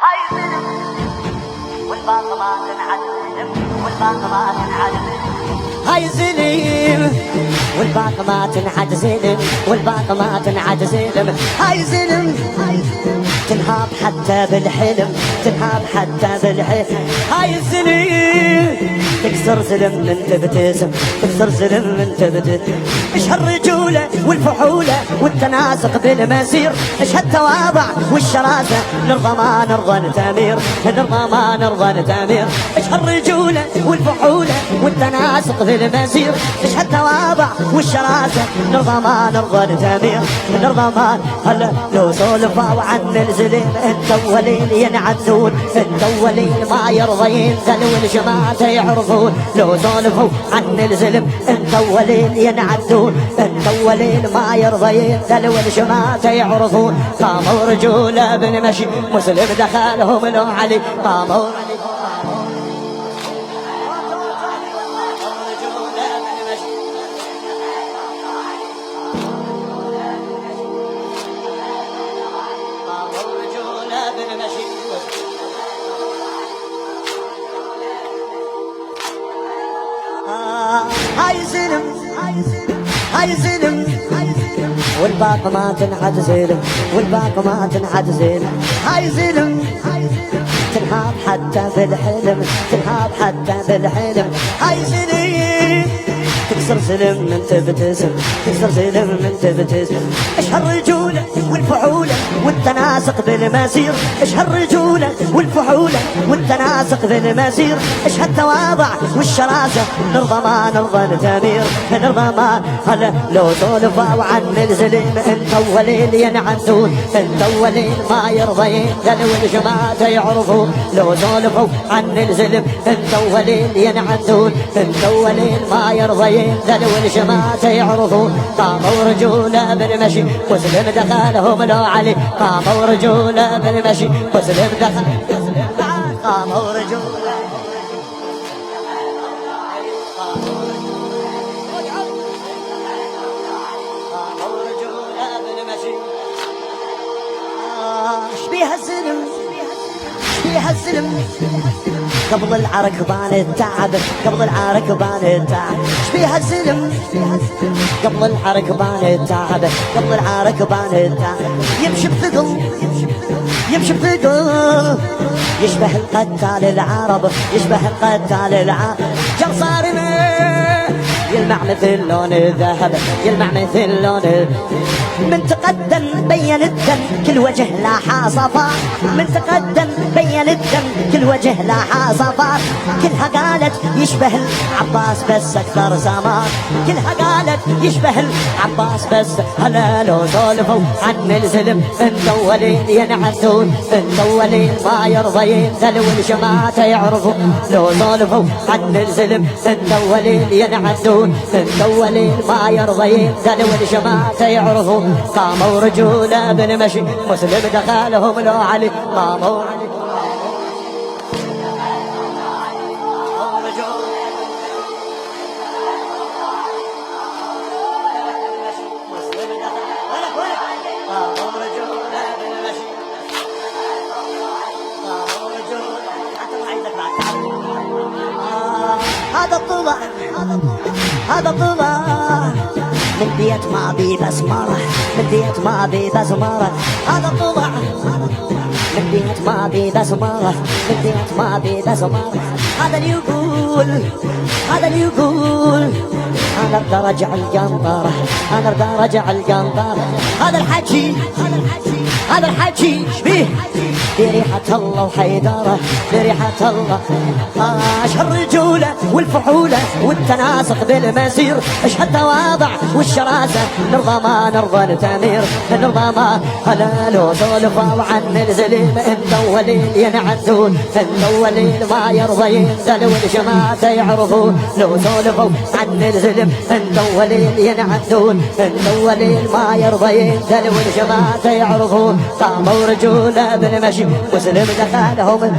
هاي زلم والباقي ما تنعدم، والباقي ما تنعدم. هاي زلم والباقي ما تنعد زلم، والباقي ما تنعد زلم. هاي زلم تنهاب حتى بالحلم، تنهاب حتى بالحلم. هاي الزلم تكسر زلم من تبتسم، تكسر زلم من تبتسم. ايش هالرجولة والفحولة والتناسق بالمسير، ايش هالتواضع والشراسة، نرضى ما نرضى نتامير، نرضى ما نرضى نتامير. ايش هالرجولة والفحولة والتناسق بالمسير، ايش هالتواضع والشراسة، نرضى ما نرضى نتامير، نرضى ما. هلا لو سولفوا عن الزلم انت اولين ينعدون، انت اولين ما يرضى ينزل والجماعة يعرفون. لو سولفوا عن الزلم انت اولين ينعدون، انت اولين ما يرضى ينزل والجماعة يعرفون. قاموا رجولة بالمشي مسلم دخلهم لو علي، قاموا هاي زلم هاي زلم والباقي ما تنعد زلم، والباقي ما تنعد زلم. هاي زلم تنهاب حتى بالحلم، تنهاب حتى بالحلم. هاي زلم تكسر زلم من تبتسم، تكسر زلم من تبتسم. ايش هالرجولة والفحولة والتناسق بالمسير، ايش هالرجولة والفحولة والتناسق بالمسير. ايش هالتواضع والشراسة، نرضى ما نرضى نتامير، نرضى ما. هلا لو سولفوا عن الزلم انت اولين ينعدون، انت اولين ما يرضى ينزل والجماعة يعرفون. لو سولفوا عن الزلم انت اولين ينعدون، انت اولين ما يرضى ينزل والجماعة يعرفون. قاموا رجولة بالمشي مسلم دخلهم لو علي، قاموا رجولة بالمشي مسلم دخل، قاموا رجولة بالمشي. شبيها الزلم شبيها الزلم قبل العركبان التعب، قبل العركبان التعب. شبيها الزلم قبل العركبان التعب، قبل العركبان التعب. يمشي بثقل يمشي بثقل يشبه القتال العرب، يشبه القتال العرب. جل صارمه يلمع مثل لون الذهب، يلمع مثل لون. من تقدم بين الدم كل وجه لاحى صفار، من تقدم بين الدم كل وجه لاحى صفار. كلها قالت يشبه العباس بس اكثر سمار، كلها قالت يشبه العباس بس. هلا لو سولفوا عن الزلم انت اولين ينعدون، انت اولين ما يرضى ينزل والجماعة يعرفون. لو سولفوا عن الزلم انت اولين ينعدون، انت اولين ما يرضى ينزل والجماعة يعرفون. قاموا رجولة بالمشي مسلم دخلهم لو علي، قاموا هذا الطلع هذا الطلع من بيت ما بي بسمرة، من بيت ما بي بسمرة. هذا الطلع من بيت ما بي بسمرة، من بيت ما بي بسمرة. هذا اللي يقول هذا اللي يقول أنا بدي رجع القنطرة، أنا بدي رجع القنطرة. هذا الحكي هذا الحكي شبيه بريحة الله وحيدرة، بريحة الله. ايش هالرجولة والفحولة والتناسق بالمسير، ايش هالتواضع والشراسة، نرضى ما نرضى نتامير، نرضى ما. هلا لو سولفوا عن الزلم انت اولين ينعدون، انت اولين ما يرضى ينزل والجماعة يعرفون. لو سولفوا عن الزلم انت اولين ينعدون، انت اولين ما يرضى ينزل والجماعة يعرفون. قاموا رجولة بالمشي مسلم دخلهم